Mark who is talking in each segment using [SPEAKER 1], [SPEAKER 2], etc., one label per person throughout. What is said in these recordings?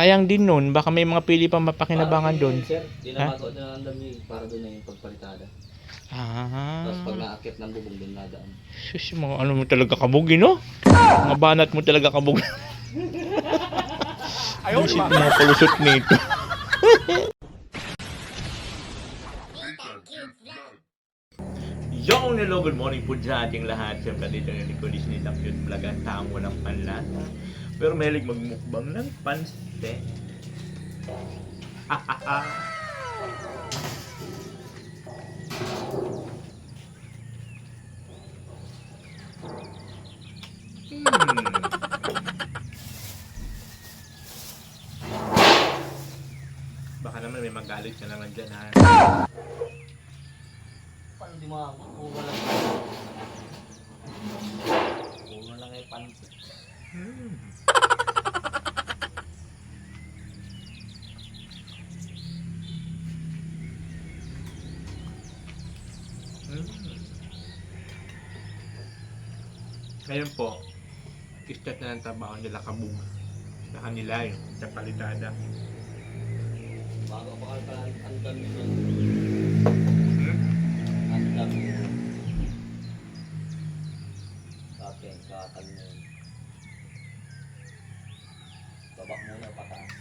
[SPEAKER 1] Sayang din nun, baka may mga pili pang mapakinabangan
[SPEAKER 2] Parang
[SPEAKER 1] doon.
[SPEAKER 2] yun, sir,
[SPEAKER 1] Ha?
[SPEAKER 2] dinamago na ang dami para doon na yung pagpalitada. Tapos pag
[SPEAKER 1] Ah,
[SPEAKER 2] naakit ng bubong doon nadaan.
[SPEAKER 1] sus, mga ano mo talaga kabugi, no? Mga banat mo talaga kabugi. Ayaw mga palusot nito. Yo, hello, good morning po sa ating lahat. Siyempre dito yung Nicolis ni Tapyot Vlog, ang taong walang panlasa. Pero mahilig magmukbang ng panste. Baka naman may magalit ka naman dyan, ha?
[SPEAKER 2] Paano di makakuha? Kuha lang. Kuha lang ay pansit.
[SPEAKER 1] Ngayon po, start na ng trabaho nila kabug sa kanila yung sa palitada.
[SPEAKER 2] Bago pa ang dami doon.
[SPEAKER 1] Hmm?
[SPEAKER 2] Ang dami doon. Kapeng, kakal na yun. Baba muna, pataas.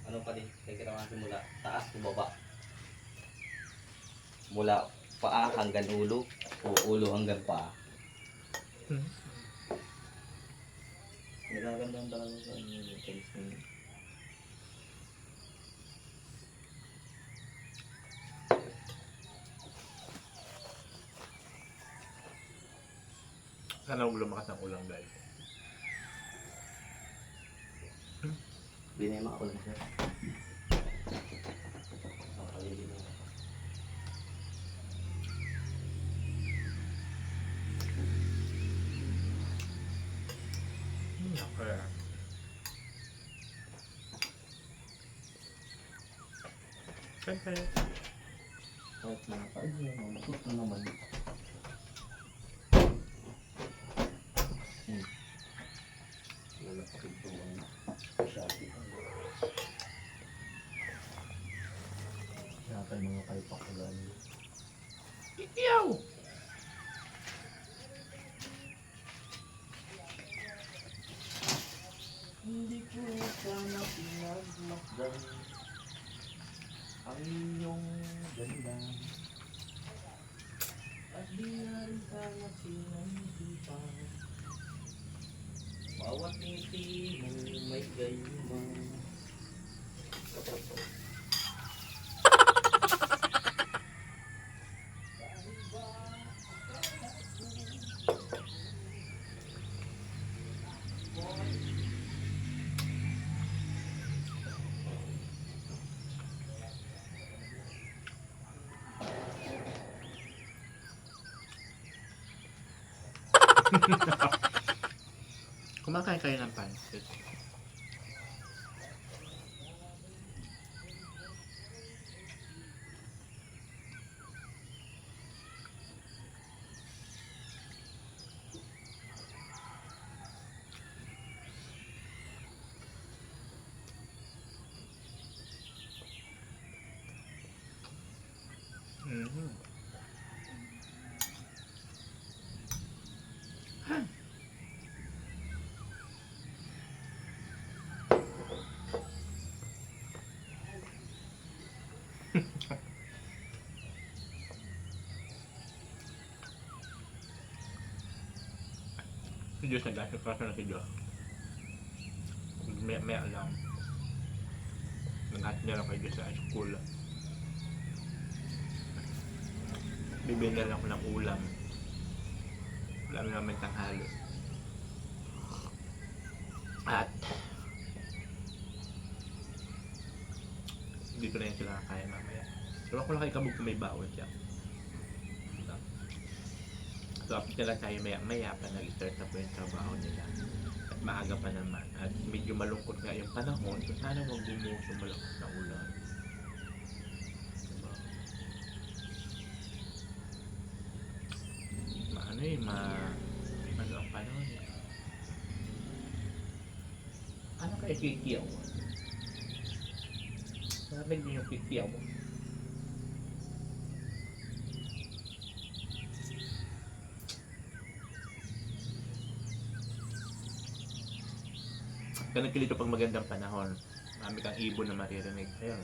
[SPEAKER 2] Ano pa din? Kaya kita natin mula taas o baba. Mula paa hanggang ulo o ulo hanggang paa. Nagaganda ang talaga sa ano yung things na yun.
[SPEAKER 1] Sana huwag lumakas ang ulang guys.
[SPEAKER 2] Hindi na yung makakulang siya. Nakaligin na.
[SPEAKER 1] Okay. Siyempre.
[SPEAKER 2] Kahit nakakain na, mamusot na naman. Wala pa ito ang Shopee. Yata yung mga kalpakulan.
[SPEAKER 1] Iyaw!
[SPEAKER 2] Hindi ko sana pinagmasdan ang inyong ganda. At di na rin sana pinag-isipan bawat ngiti mo may gayuma.
[SPEAKER 1] Kumakain kayo ng pansit. Mm-hmm. Si Diyos na dahil kaso na si Diyos. May alam. Naghat niya lang kay Diyos sa school. Bibili na lang ako ng ulam. Ulam namin tanghali. At hindi ko na yun sila kaya mamaya. Pero ako lang kay kabog kung may bawal siya. So after nila tayo maya pa nag-start na po yung trabaho nila. At maaga pa naman. At medyo malungkot nga yung panahon. So sana huwag bumuhos yung malakas na ulan. Diba? Ano eh, ano ang panahon eh. Ano kaya Ay, kikiyaw. Narinig niyo yung kikiyaw mo. Ganun kilito pag magandang panahon. Marami kang ibon na maririnig. Ayun.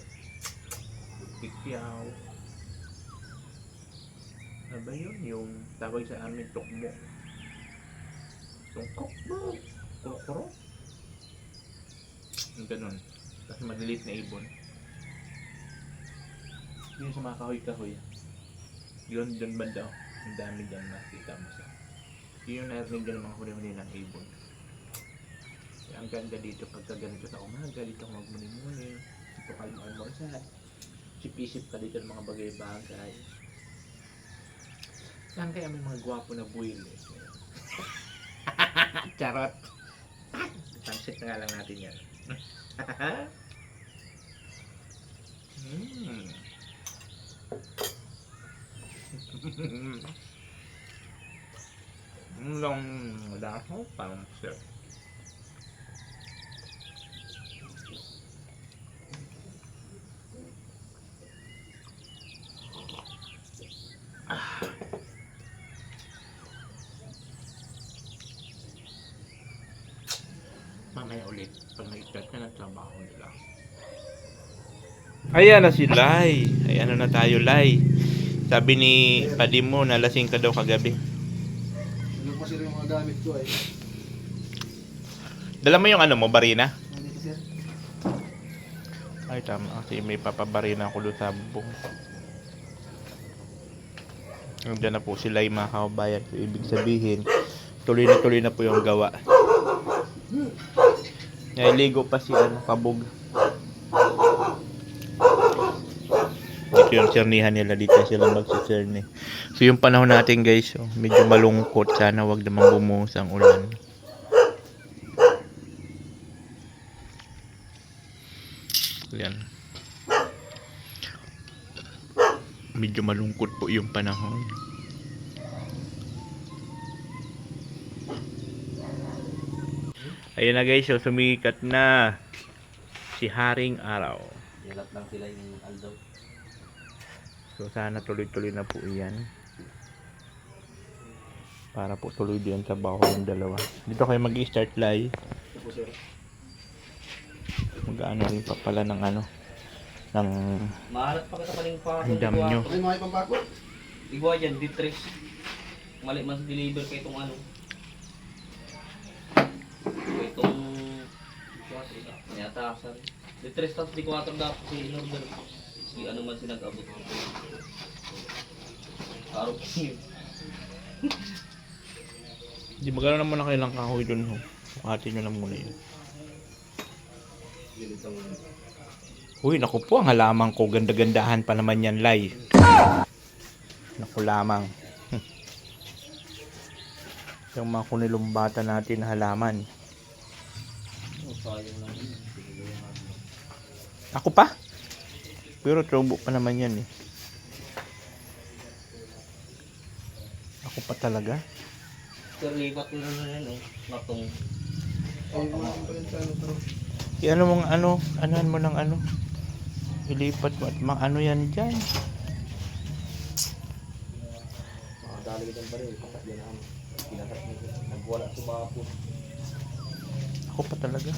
[SPEAKER 1] Kikiyaw. Ano ba yun? Yung tawag sa amin, tukmo. Tungkok mo. Kuro-kuro. Yung ganun. Kasi malilit na ibon. Yun sa mga kahoy-kahoy. Yun dun banda. Ang dami dyan nakita mo sa. Yun yung narinig dyan ng mga huli-huli ng ibon. Kaya ang ganda dito pagka ganito sa umaga. Dito ako magmuni-muni. Dito ka almorsal. Sip-isip ka dito ng mga bagay-bagay. Saan kaya may mga gwapo na buwil eh? Charot! Pansit na nga lang natin yan. Long daho parang sir. Mamaya ulit pag nag-start na ng trabaho nila.
[SPEAKER 3] Ayan na si Lai. Ay ano na tayo, Lai. Sabi ni Padim mo, nalasing ka daw kagabi.
[SPEAKER 2] Ano pa sila yung mga gamit ko eh.
[SPEAKER 3] Dala mo yung ano mo, barina?
[SPEAKER 2] Nandito sir.
[SPEAKER 3] Ay tama, kasi may papabarina ako doon sa bubong. Nandiyan na po si Lai, mga kababayan. So, ibig sabihin, tuloy na po yung gawa. Nailigo pa si ano, Kabog. Dito yung sirnihan nila, dito sila magsisirni. So yung panahon natin guys, oh, medyo malungkot. Sana wag namang bumuhos ang ulan. Yan. Medyo malungkot po yung panahon. Ayun na guys, so sumikat na si Haring Araw.
[SPEAKER 2] Yalat lang sila yung aldaw.
[SPEAKER 3] So sana tuloy-tuloy na po iyan. Para po tuloy din sa baho ng dalawa. Dito kayo mag-i-start live.
[SPEAKER 2] Ito po sir.
[SPEAKER 3] Mag-ano rin pa pala ng ano. Ng
[SPEAKER 2] Mahalat pa kita paling pa.
[SPEAKER 3] ang dam nyo.
[SPEAKER 2] Ano yung mga ipambako? Igwa dyan, D3. Mali man sa deliver kay itong ano. Kay itong nyatasan. D3 tapos D4 dapat si in-order. Si ano man sinag-abot. Araw po yun.
[SPEAKER 3] Di magkano naman na kailang kahoy dun ho. Sukatin nyo na muna yun. Uy, naku po, ang halaman ko. Ganda-gandahan pa naman yan, Lai. Naku lamang. Yung mga kunilumbata natin na halaman.
[SPEAKER 2] Oh, sayang lang yun.
[SPEAKER 3] Ako pa? Pero trobo pa naman yan eh. Ako pa talaga.
[SPEAKER 2] Sir, lipat ko na yan eh. Natong.
[SPEAKER 3] I-ano mong ano, anuhan mo ng ano. Ilipat mo at ano yan dyan.
[SPEAKER 2] Makadali ka dyan pa rin. Pakat yan namin. Pinakat mo. Nagwala sa bapo.
[SPEAKER 3] Ako pa talaga.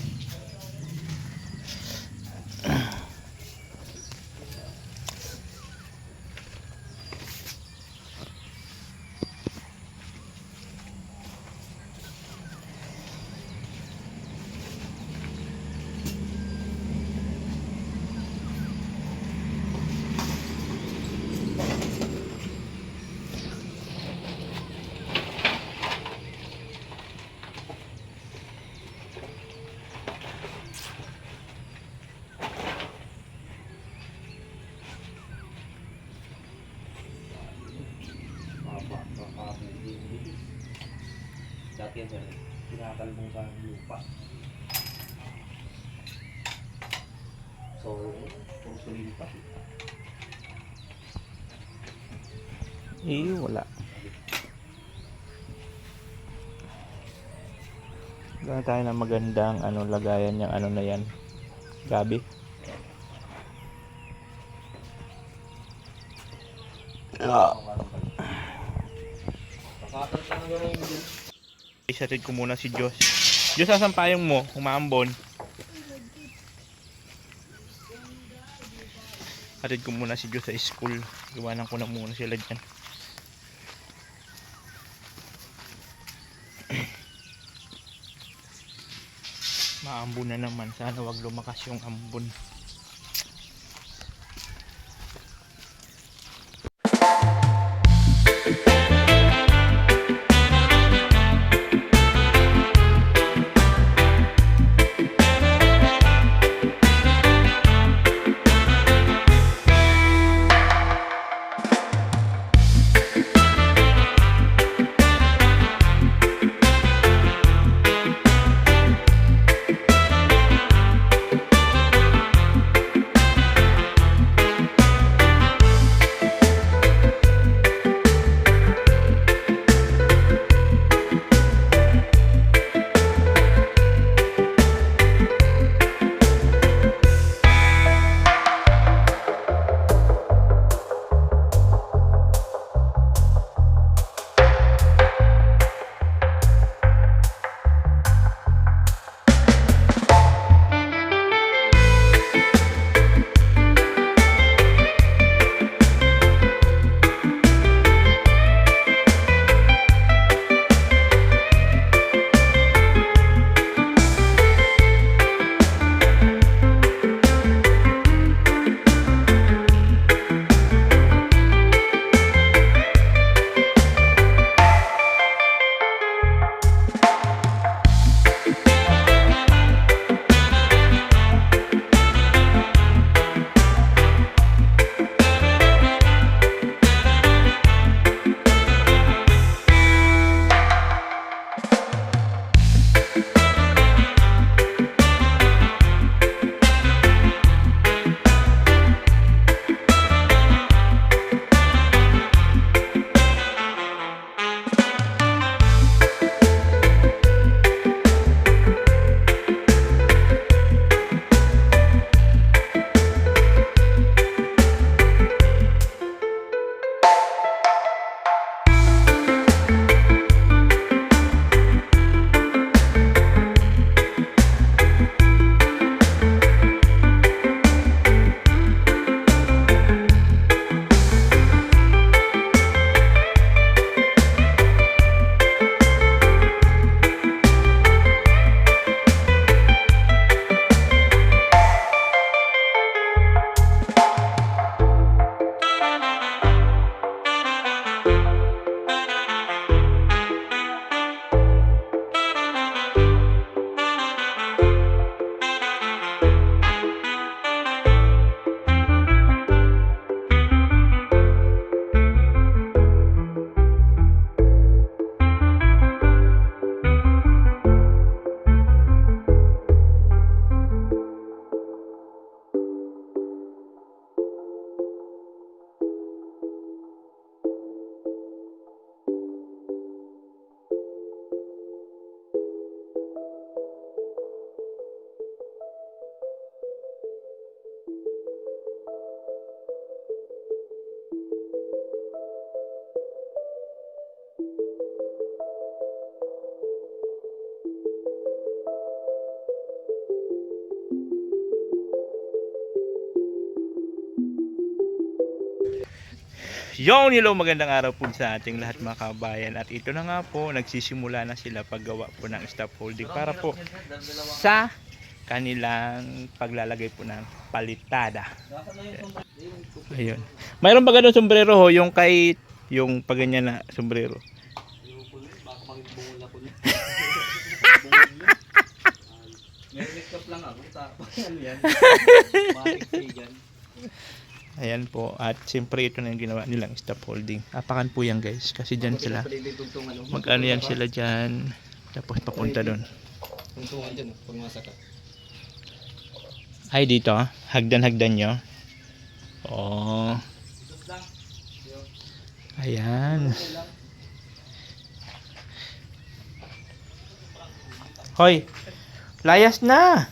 [SPEAKER 2] Dati yan sir. Tinatalbong sa lupa. So, puro sulili pa.
[SPEAKER 3] Wala. Gawa tayo ng magandang lagayan yung na yan. Gabi.
[SPEAKER 2] Pakatan na gano'n yun.
[SPEAKER 3] Isatid ko muna si Diyos. Diyos, asan payong mo? Umaambon. Atid ko muna si Diyos sa school. Iwanan ko na muna sila dyan. Maambon na naman. Sana wag lumakas yung ambon. Yon, hello, magandang araw po sa ating lahat mga kabayan. At ito na nga po, nagsisimula na sila paggawa po ng scaffolding para po sa kanilang paglalagay po ng palitada. Ayun. Mayroon ba ganun sombrero ho, yung kay yung paganyan na sombrero?
[SPEAKER 2] Baka magibungol ako niya. May makeup lang ako. Tapos yan. Makikigan.
[SPEAKER 3] Ayan po, at siyempre ito na yung ginawa nilang scaffolding. Apakan po yan guys, kasi dyan sila. Mag-ano yan sila dyan, tapos papunta doon.
[SPEAKER 2] Tungtungan dyan, pag masaka.
[SPEAKER 3] Ay dito, hagdan-hagdan nyo. Oh. Ayan. Hoy, layas na.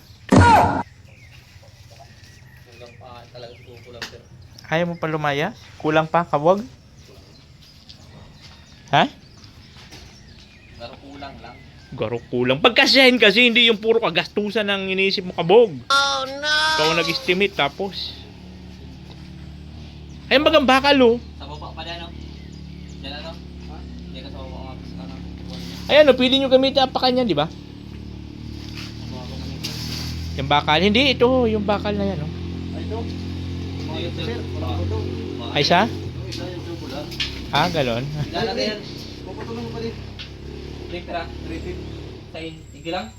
[SPEAKER 2] Hanggang pa talaga kukulang sir.
[SPEAKER 3] Ayaw mo pa lumayas? Kulang pa, kabog? Ha?
[SPEAKER 2] Pero kulang lang.
[SPEAKER 3] Garo kulang. Pagkasyahin kasi, hindi yung puro kagastusan ang iniisip mo, kabog. Oh no! Ikaw ang nag-estimate tapos. Ayun bagang bakal oh.
[SPEAKER 2] Sa baba pa dyan, no? Dyan, ano? Ha? Hindi ka sa baba ang apis, ano?
[SPEAKER 3] Ayan oh, pwede nyo gamitin ang pakanyan, di ba? Yung bakal. Hindi, ito oh, yung bakal na yan oh.
[SPEAKER 2] Ay, ito? Ay, ito, sir. Wala ito.
[SPEAKER 3] Ay siya?
[SPEAKER 2] Yung isa, yung tubular.
[SPEAKER 3] Ah, galon.
[SPEAKER 2] Lalagay yan. Puputulong mo pa din. Litra, 350. Sain, igi lang?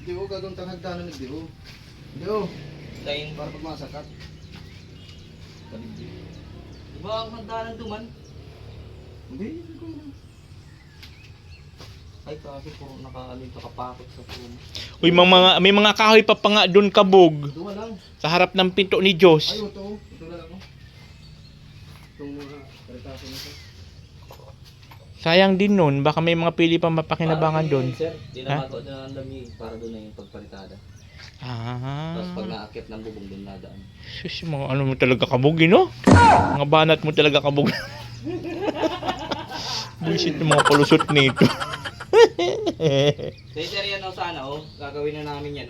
[SPEAKER 4] Di ko gagawin tanghagdanan ni Dio. Dio,
[SPEAKER 2] Sain.
[SPEAKER 4] para pag masakat.
[SPEAKER 2] Diba ang hagdanan duman?
[SPEAKER 4] Hindi ko na.
[SPEAKER 2] Ay, kasi puro nakapakot sa puno.
[SPEAKER 3] Uy, may mga kahoy pa pa nga doon, kabog.
[SPEAKER 4] Dua lang.
[SPEAKER 3] Sa harap ng pinto ni Diyos.
[SPEAKER 4] Ay, ito. Ito na lang. Itong mga karitaso nito.
[SPEAKER 3] Sayang din nun. Baka may mga pili pa mapakinabangan doon.
[SPEAKER 2] Sir, di
[SPEAKER 3] Ha?
[SPEAKER 2] na mato na ang dami para doon na yung pagpalitada. Tapos pag
[SPEAKER 3] Ah.
[SPEAKER 2] naakit ng bubong doon nadaan.
[SPEAKER 3] Sus, mga ano mo talaga kabog, no? Mga banat mo talaga kabog. Buisit ng mga palusot nito.
[SPEAKER 2] So sir, yan o sana gagawin na namin yan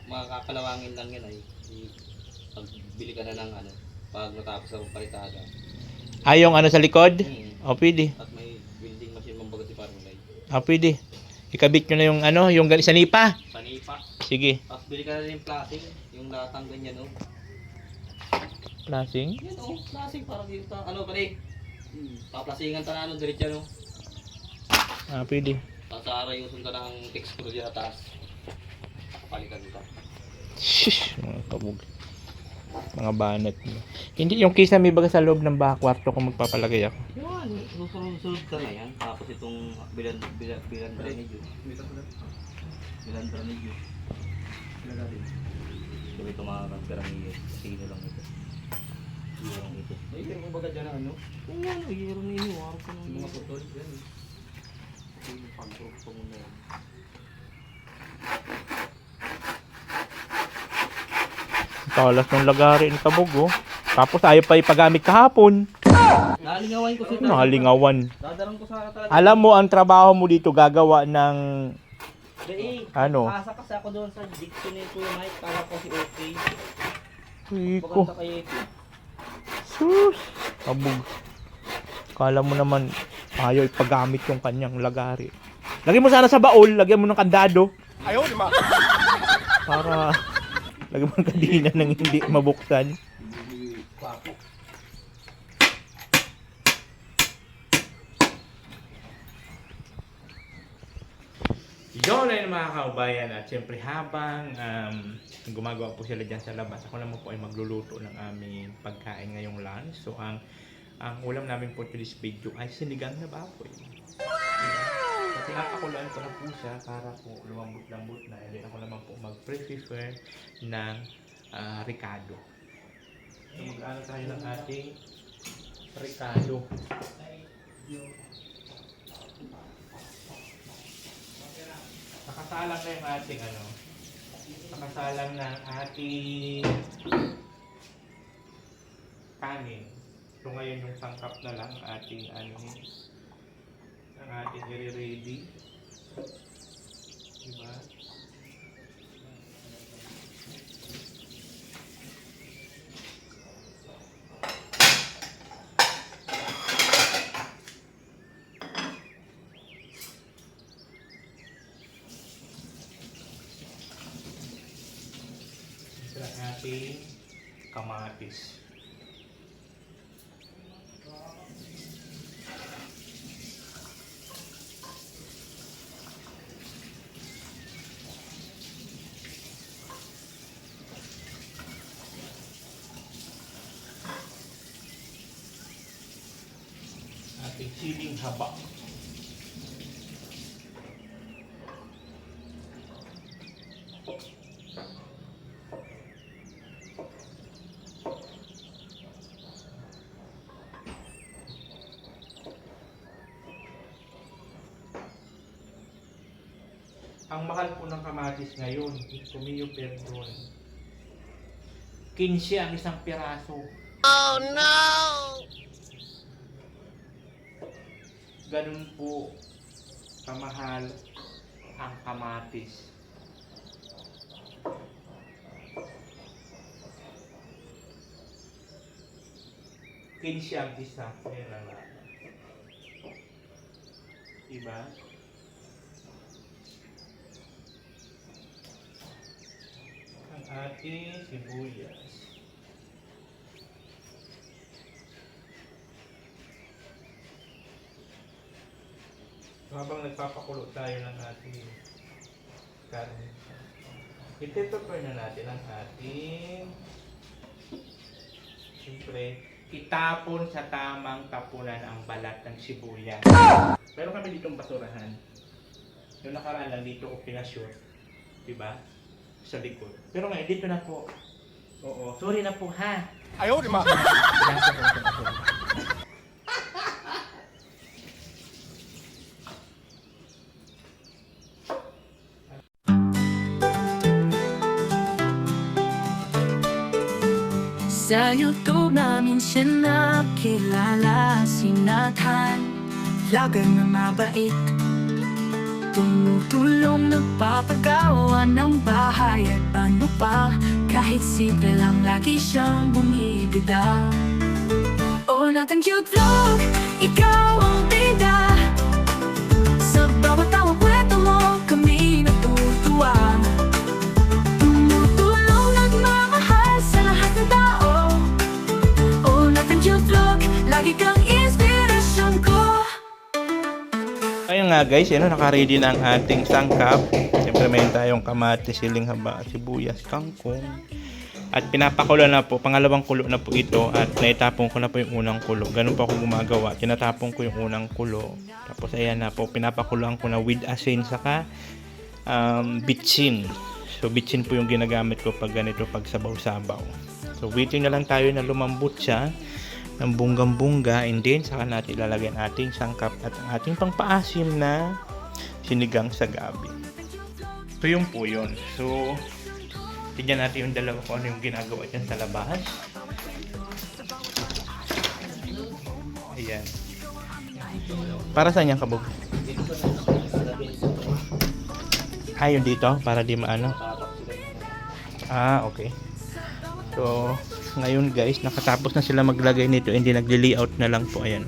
[SPEAKER 2] makakalawangin lang yan ay pagbili ka na ng ano, pag natapos ang palitada.
[SPEAKER 3] Ay, yung ano sa likod? O, pwede.
[SPEAKER 2] At may building machine mambagat si Parulay.
[SPEAKER 3] O, pwede. Ikabit nyo na yung ano, yung sa nipa.
[SPEAKER 2] Panipa.
[SPEAKER 3] Sige.
[SPEAKER 2] Tapos bili ka na rin yung plastic, yung latang ganyan
[SPEAKER 3] Plasing.
[SPEAKER 2] Yan plastic para dito ano pala paplasingan ta na diretso
[SPEAKER 3] Ah, pwede.
[SPEAKER 2] Tapos arayusin ka ng explode dyan at taas. Kapalikan dito.
[SPEAKER 3] Shush, mga kabog. Mga banat mo. Hindi, yung kisa may baga sa loob ng kwarto kung magpapalagay ako.
[SPEAKER 2] Yan, susunod ka na yan. Tapos itong bilandra ni Diyo. Bilandra ni Diyo. So ito mga kapirang sino lang ito. Sino lang ito.
[SPEAKER 4] Ay, yung baga dyan na ano.
[SPEAKER 2] Kung yan, hero ni Diyo. Araw ko ng
[SPEAKER 4] Mga putol. Yan.
[SPEAKER 2] yung pag-group ko muna yan.
[SPEAKER 3] Talas ng lagari ni kabog, oh. Tapos ayaw pa ipagamit kahapon.
[SPEAKER 2] Nalingawan ko si
[SPEAKER 3] Nalingawan.
[SPEAKER 2] Dadarang ko sa talaga.
[SPEAKER 3] Alam mo, ang trabaho mo dito gagawa ng ano?
[SPEAKER 2] Asa kasi ako doon sa diction ni Kuya Mike para ko si okay.
[SPEAKER 3] Iko.
[SPEAKER 2] Pagkanta kay Eti.
[SPEAKER 3] Sus. Kabog. Kala mo naman ayaw ipagamit yung kanyang lagari. Lagyan mo sana sa baul, lagyan mo ng kandado. Ayaw, di ba? Para lagyan mo ng kadina nang hindi mabuksan. Yun na mga kaubayan at syempre habang gumagawa po sila dyan sa labas, ako naman po ay magluluto ng aming pagkain ngayong lunch. So ang ulam namin po to this video ay sinigang na baboy. So pinapakuluan ko na po siya para po lumambot-lambot na. And then ako naman po mag-prefer ng ricado. So mag-ano tayo ng ating ricado. Nakasalang na yung ating nakasalang na ang ating kanin. So ngayon yung sangkap na lang ating ang ating i-ready. Diba? Ito ang ating kamatis. Ating siling haba. Ang mahal po ng kamatis ngayon, kumiyo perdon. 15 ang isang piraso.
[SPEAKER 5] Oh no!
[SPEAKER 3] Ganun po kamahal ang kamatis. Kinsi ang isa. Ayan ang lahat. Diba? Ang ating sibuyas. Habang nagpapakulo tayo ng ating karne, iti-prepare na natin ang ating, siyempre, itapon sa tamang tapunan ang balat ng sibuyas. Meron kami ditong basurahan. Yung nakaraan lang dito ko pinashoot, diba? Sa likod. Pero ngayon dito na po. Oo. Sorry na po ha.
[SPEAKER 5] Ayaw, di ma!
[SPEAKER 6] Sa YouTube namin siya nakilala, sinakhan, lagang na mabait, tumutulong, nagpapagawa ng bahay at ano pa, kahit simple lang lagi siyang bumibida. O natin cute vlog, ikaw ang bida, sa bawat tawang kwento mo kami natutuwa. Tumutulong, nagmamahal sa lahat ng tao. O natin cute vlog, lagi kang inspirasyon ko.
[SPEAKER 3] Ayun nga guys, yan, naka-ready na ang ating sangkap. Siyempre mayroon tayong kamatis, siling haba, sibuyas, kangkong. At pinapakulo na po, pangalawang kulo na po ito. At naitapon ko na po yung unang kulo. Ganun po ako gumagawa. Tinatapon ko yung unang kulo. Tapos ayan na po, pinapakuluan ko na with asin saka bitsin. So bitsin po yung ginagamit ko pag ganito, pag sabaw-sabaw. So waiting na lang tayo na lumambot siya ng bunggang-bungga, and then saka natin ilalagay ang ating sangkap at ang ating pangpaasim na sinigang sa gabi. So yun po yun. So tignan natin yung dalawa kung ano yung ginagawa dyan sa labas. Ayan. Para saan yan, kabog? Yun dito para di maano. Okay. So ngayon guys, nakatapos na sila maglagay nito, hindi nagli-layout na lang po. Ayan,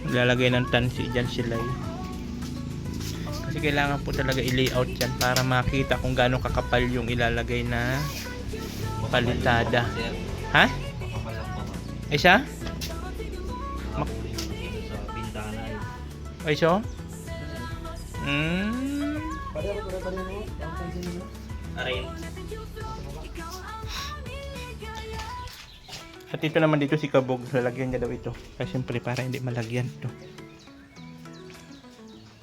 [SPEAKER 3] maglalagay ng tansi dyan sila kasi kailangan po talaga i-layout yan para makita kung gaano kakapal yung ilalagay na palitada. Ha? Ay siya?
[SPEAKER 2] Sa bintana eh.
[SPEAKER 3] Ay siya?
[SPEAKER 2] Aray.
[SPEAKER 3] At ito naman dito si Kabog, lalagyan niya daw ito. Kasi siyempre para hindi malagyan ito.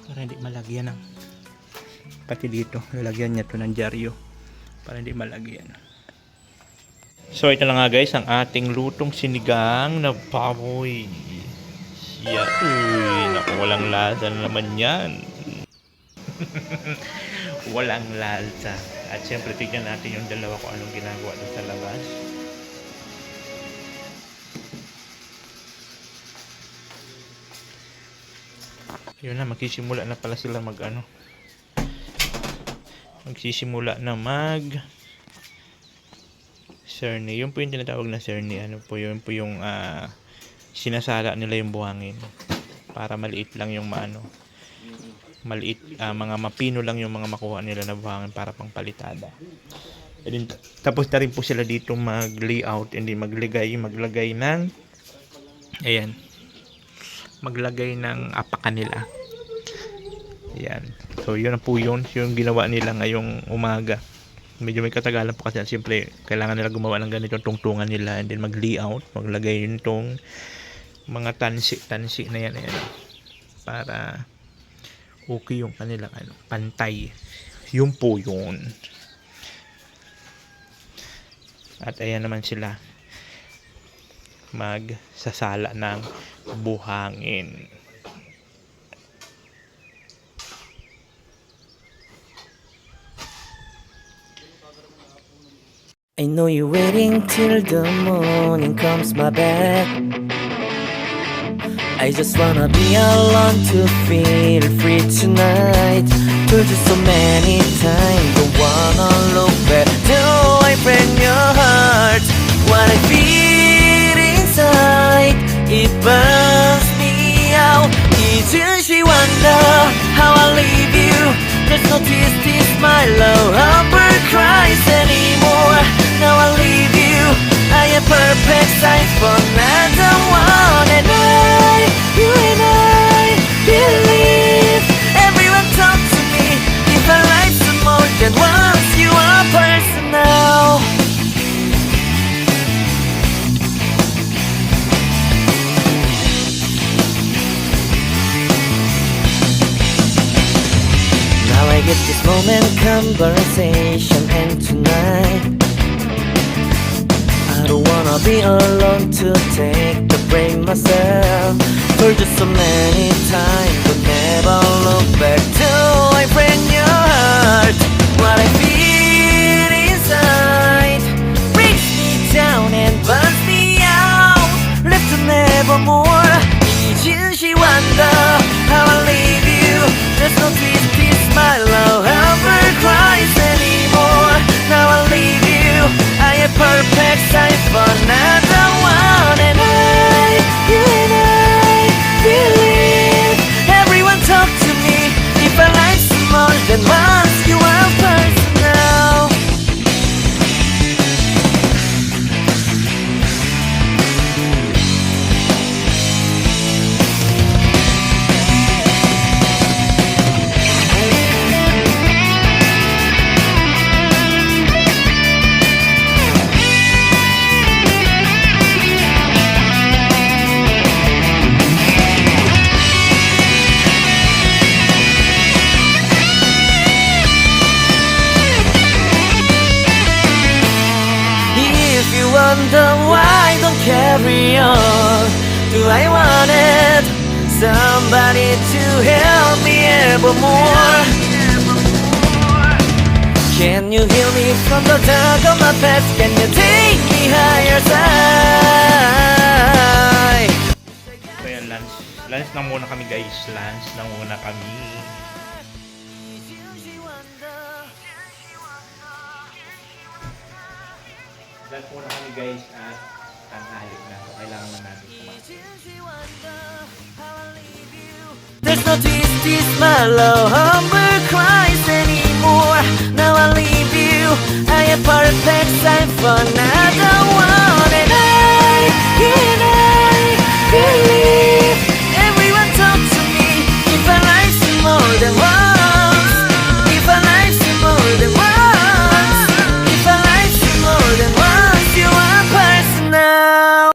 [SPEAKER 3] Para hindi malagyan ng pati dito, lalagyan niya ito ng dyaryo para hindi malagyan. So ito na nga guys, ang ating lutong sinigang na baboy. Yeah. Uy, naku, walang lasa na naman yan. Walang lasa. At siyempre tignan natin yung dalawa kung anong ginagawa doon sa labas. Yun na, magsisimula na pala sila magsisimula na sirni. Yun po yung tinatawag na sirni. Yun po yung sinasala nila yung buhangin para maliit lang yung maliit, mga mapino lang yung mga makuha nila na buhangin para pang palitada. And then, tapos na rin po sila dito mag-layout, and then maglagay ng ayan, maglagay ng apakan nila. Ayan. So yun po yung ginawa nila ngayong umaga. Medyo may katagalan po kasi siyempre kailangan nila gumawa ng ganitong tungtungan nila, and then mag-layout, maglagay yun tong mga tansi na yan, para okay yung kanilang pantay. Yun po yun. At ayan naman sila magsasala ng buhangin.
[SPEAKER 5] I know you're waiting till the morning comes my bed. I just wanna be alone to feel free tonight. Told you so many times, don't wanna look back. Do I break your heart? What I feel inside, it burns me out. Didn't she wonder how I leave you? There's no tears, this my love ever cries anymore. Now I leave you, I am perfect sight for another one. And you and I believe everyone talk to me. If our lives are more than once, you are personal. Now I get this moment, conversation, and tonight I don't wanna be alone to take the blame myself. Told you so many times, but never look back. Do I break your heart? What I feel inside breaks me down and burns me out. Left to nevermore. Did she wonder how I leave you? There's no this my love ever cries anymore. Now I leave you, I am perfect sight for another one. And you and I believe everyone talk to me. If our life's more than once, you are personal. If you wonder why I don't carry on, do I want it? Somebody to help me evermore. Can you heal me from the dark of my past? Can you take me higher side?
[SPEAKER 3] So yan, lunch. Lunch na muna kami guys. Lunch na muna kami. Lunch muna kami guys at tanghali na. So kailangan na natin kumain.
[SPEAKER 5] There's no this my love ever cries anymore. Now I leave you, I am perfect sight for another one. And you and I believe everyone talk to me. If our life's more than once, if our life's more than once, if our life's more than once, you are personal.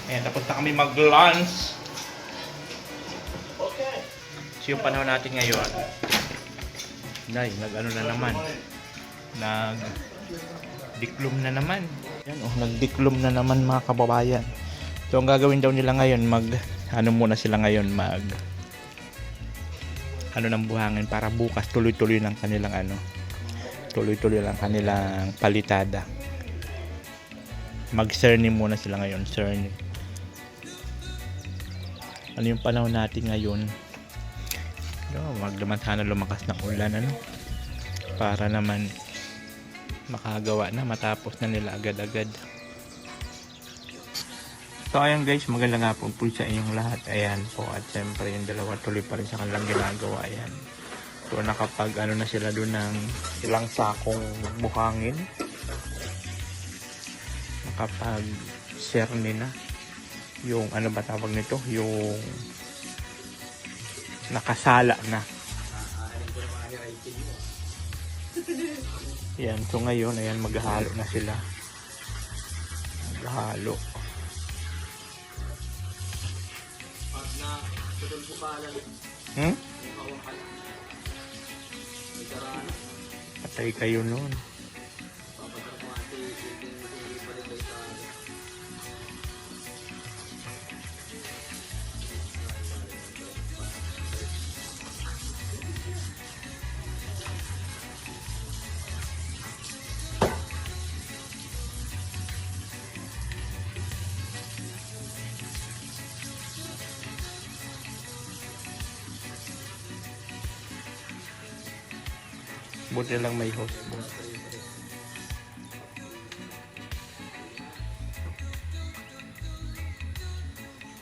[SPEAKER 3] Ayan, tapos na kami mag-lunch. So yung panahon natin ngayon, nag-ano na naman. Nag-diklom na naman. Yan, nag-diklom na naman mga kababayan. So ang gagawin daw nila ngayon, ano muna sila ngayon, ano ng buhangin para bukas tuloy-tuloy lang kanilang kanilang palitada. Mag-surname muna sila ngayon, surname. ano yung panahon natin ngayon. Wag naman sana lumakas ng ulan, ano, para naman makagawa na, matapos na nila agad-agad. So ayan guys, maganda nga po sa inyong lahat. Ayan po, at syempre yung dalawa tuloy pa rin sa kanilang ginagawa. Ayan. So nakapag ano na sila doon ng ilang sakong buhangin. Nakapag share nila yung ano ba tawag nito, yung nakasala na. Yan, so ngayon ayan, maghahalo na sila. Maghahalo.
[SPEAKER 2] Pag na tutol po ka lang,
[SPEAKER 3] Hmm?
[SPEAKER 2] may kawang ka lang. May karaan.
[SPEAKER 3] Patay kayo noon.
[SPEAKER 2] Papatrapuhati, hindi pa rin kayo sa
[SPEAKER 3] Buti lang may host mo.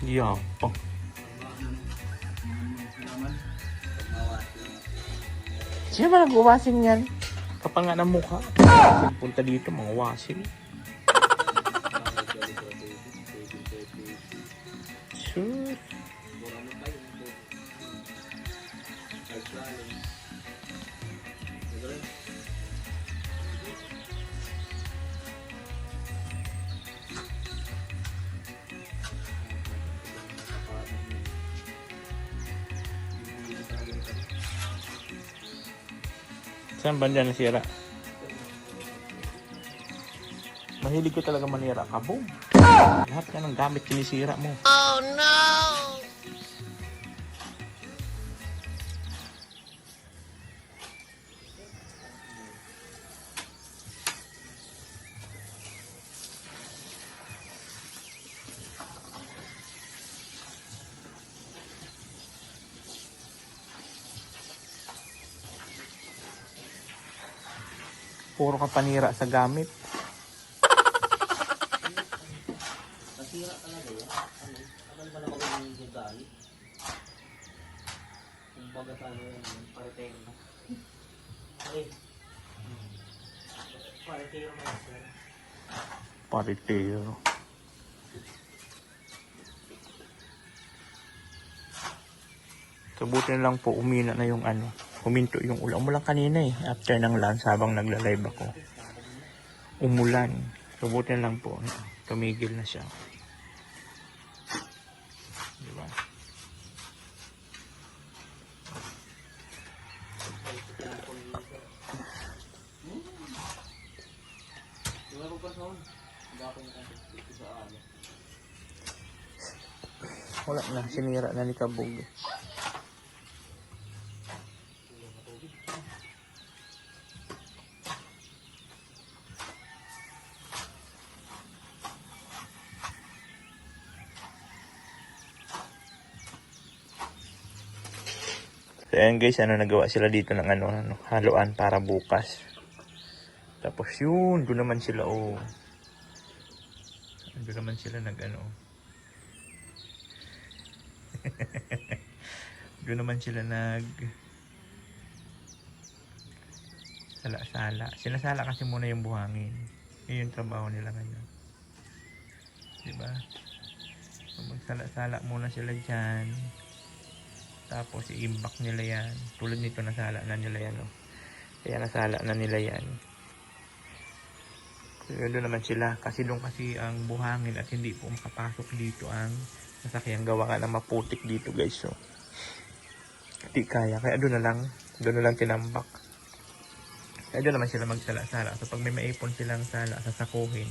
[SPEAKER 3] Yeah. Oh. Siya ba nag-wasing yan? Kapal nga ng mukha. Punta dito, mga wasing. Sure. Saan banda nasira? Mahilig ko talaga manira. Kaboom! Lahat ka ng gamit sinisira mo. Oh no! Puro ka panira sa gamit.
[SPEAKER 2] nasira talaga yan. Ano? Tagal ba na magandang yung gamit? Kung baga sana yan, paretero na. Okay. Paretero na yan, sir.
[SPEAKER 3] Paritero. Kabuti na lang po, umina na yung ano. Huminto yung ulan. Umulan kanina eh. After ng lunch, habang nagla-live ako. Umulan. Kabuti na lang po. Tumigil na siya. Diba?
[SPEAKER 2] Yung ako pa noon, baka yung konteksto sa ano.
[SPEAKER 3] Wala na. Sinira na ni Kabog. So ayan guys, nagawa sila dito ng haluan para bukas. Tapos yun, doon naman sila doon naman sila doon naman sila sala-sala. Sinasala kasi muna yung buhangin. Yun yung trabaho nila ngayon. Diba? So magsala-sala muna sila dyan. Tapos i-imbak nila yan. Tulad nito, nasala na nila yan. Kaya nasala na nila yan. Kaya doon naman sila. Kasi doon kasi ang buhangin at hindi po makapasok dito ang sasakyan. Gawa nga na maputik dito guys. So, hindi kaya. Kaya doon na lang tinambak. Kaya doon naman sila magsala-sala. So pag may maipon silang sala, sasakuhin,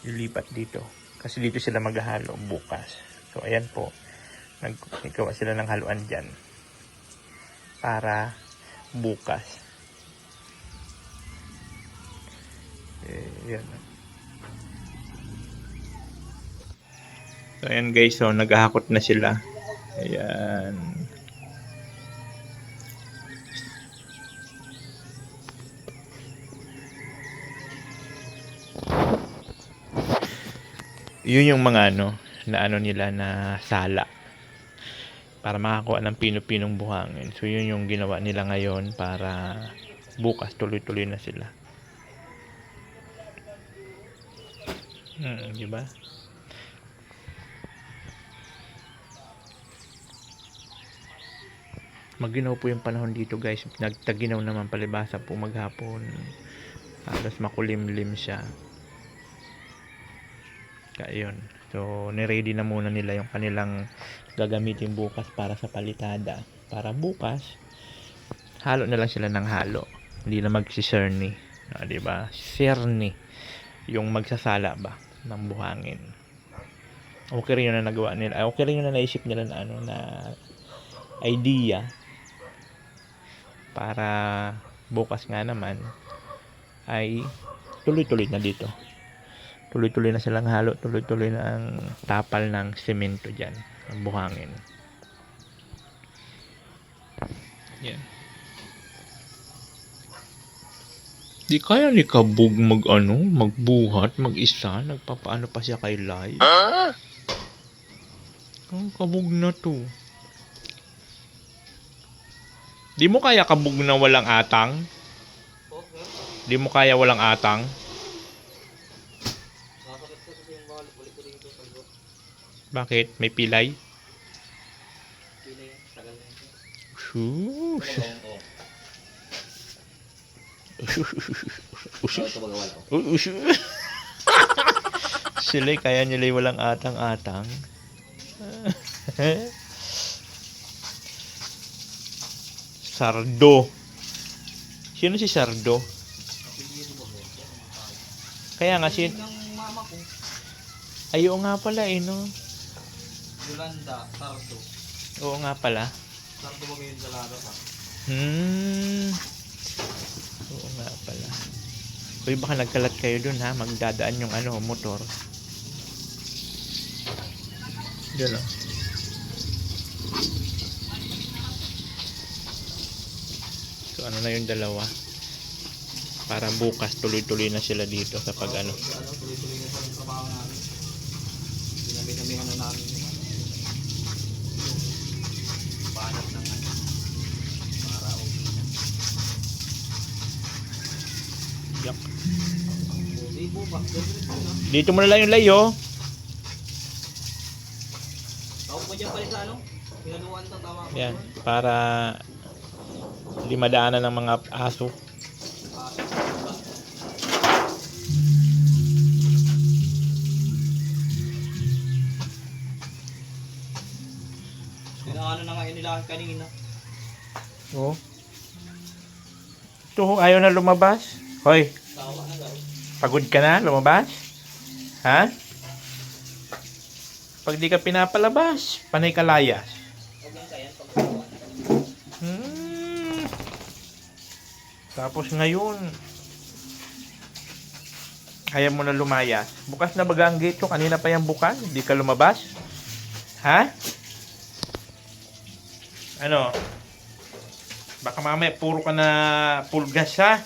[SPEAKER 3] ilipat dito. Kasi dito sila maghahalo bukas. So ayan po. Naggawa sila ng haluan dyan para bukas. Yan. So ayan guys, so naghahakot na sila. Ayan. Yun yung mga na nila na sala para makakuha ng pino-pinong buhangin. So yun yung ginawa nila ngayon para bukas tuloy-tuloy na sila. Di ba? Maginaw po yung panahon dito, guys. Nagtaginaw naman palibasa po maghapon. Halos makulimlim siya. Kaya yun. So, niready na muna nila yung kanilang gagamitin bukas para sa palitada. Para bukas, halo na lang sila ng halo. Hindi na magsiserni. Diba? Serni. Yung magsasala ba ng buhangin. Okay rin yun na nagawa nila. Okay rin yun na naisip nila na na idea para bukas nga naman ay tuloy-tuloy na dito. Tuloy-tuloy na silang halo, tuloy-tuloy na ang tapal ng semento dyan, ang buhangin. Yan. Di kaya ni Kabog magbuhat, mag-isa, nagpapaano pa siya kay Lai. Ang Kabog na to. Di mo kaya Kabog na walang atang? Di mo kaya walang atang? Bakit? May pilay? Shush. Sila kaya nila walang atang-atang. Sardo. Sino si Sardo? Kaya nga Ayo nga pala no.
[SPEAKER 2] Yolanda, Sardo.
[SPEAKER 3] Oo nga pala.
[SPEAKER 2] Sardo ba ngayon sa laro pa?
[SPEAKER 3] Oo nga pala. Uy, baka nagkalat kayo dun ha. Magdadaan yung motor. Diyan o. So ano na yung dalawa. Para bukas tuloy-tuloy na sila dito sa pag
[SPEAKER 2] Tuloy-tuloy na sa trabaho namin. Dinami-damihan na namin yung banat ng para okay na.
[SPEAKER 3] Yak.
[SPEAKER 2] Hindi po ba?
[SPEAKER 3] Dito mo na lang yung layo.
[SPEAKER 2] Tawag mo dyan pala sa pinaluan sa tawa ko.
[SPEAKER 3] Yan. Para hindi madaanan ng mga aso.
[SPEAKER 2] Ano na nga yun nila kanina.
[SPEAKER 3] Oo. Ito, ayaw na lumabas. Hoy,
[SPEAKER 2] Tawa na daw.
[SPEAKER 3] pagod ka na lumabas? Ha? Pag di ka pinapalabas, panay ka layas.
[SPEAKER 2] Huwag lang kaya pag
[SPEAKER 3] Tapos ngayon, kaya mo na lumayas. Bukas na baga ang gate ko. Kanina pa yung bukas. Hindi ka lumabas. Ha? Ano? Baka mamaya puro ka na pulgas ha?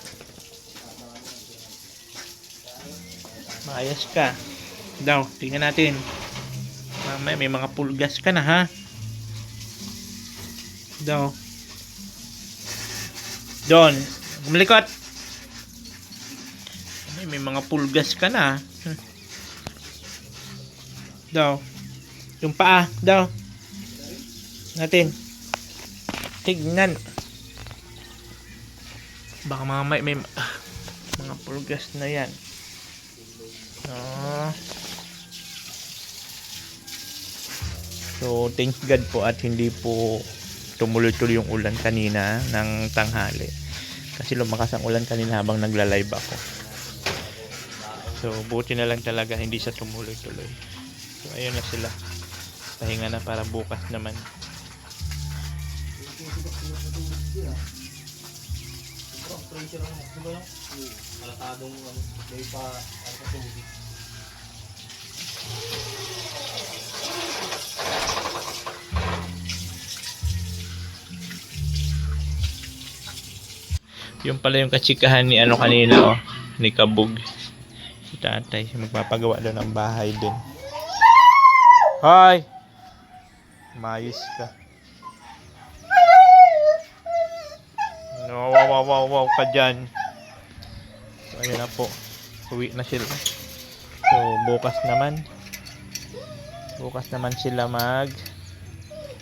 [SPEAKER 3] Maayos ka. Daw, tingnan natin. Mamaya may mga pulgas ka na ha? Daw. Don, gumalikot. May mga pulgas ka na. Daw. Yung paa, daw. Natin. Tignan. Baka mamaya may mga pulgas na yan. So, thank God po at hindi po tumuloy-tuloy yung ulan kanina ng tanghali. Kasi lumakas ang ulan kanina habang nagla-live ako. So, buti na lang talaga hindi siya tumuloy-tuloy. So, ayun na sila. Pahinga na para bukas naman.
[SPEAKER 2] pressure ang di ba yung malatadong may pa sa tubig.
[SPEAKER 3] Yung pala yung katsikahan ni ano kanina, oh. Ni Kabog. Si tatay. Magpapagawa daw ng bahay din. Hi! Mayos ka. No, wow ka dyan. So, ayun na po. Uwi na sila. So, bukas naman sila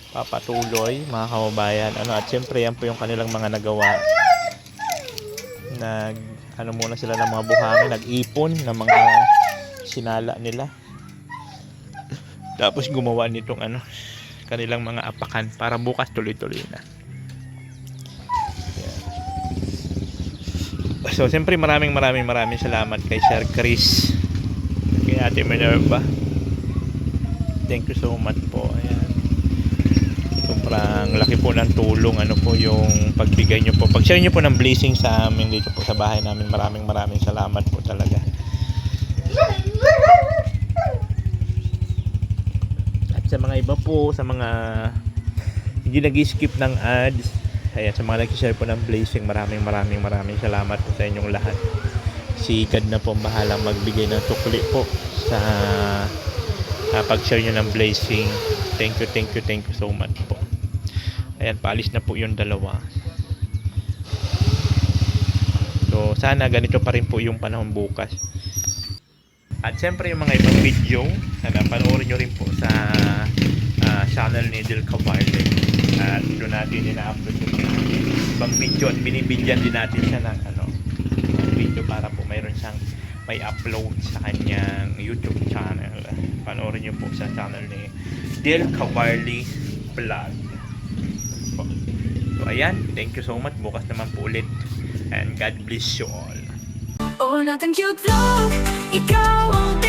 [SPEAKER 3] papatuloy, mga kababayan. At syempre, yan po yung kanilang mga nagawa. Muna sila ng mga buhangin, nag-ipon ng mga sinala nila. Tapos gumawa nitong kanilang mga apakan para bukas tuloy-tuloy na. Yan. So, siyempre maraming salamat kay Sir Chris, kay Ate Minerva. Thank you so much po. Ayan. Sobrang laki po ng tulong yung pagbigay nyo po, pag-share nyo po ng blessing sa amin dito po sa bahay namin. Maraming salamat po talaga. At sa mga iba po, sa mga hindi nag-skip ng ads, ayan, sa mga nag-share po ng blessing, maraming salamat po sa inyong lahat. Si God na po bahalang magbigay ng tukli po sa pag-share nyo ng blessing. Thank you so much po. Ayan, paalis na po yung dalawa. So, sana ganito pa rin po yung panahon bukas. At siyempre yung mga ibang video, sana panoorin nyo rin po sa channel ni Del Cabarle. At doon natin ina-upload yung mga ibang video at binibigyan din natin siya ng video para po mayroon siyang may upload sa kanyang YouTube channel. Panoorin nyo po sa channel ni Del Cabarle Vlog. So ayan, thank you so much. Bukas naman po ulit. And God bless you all.
[SPEAKER 6] Oh, natin cute vlog, ikaw ang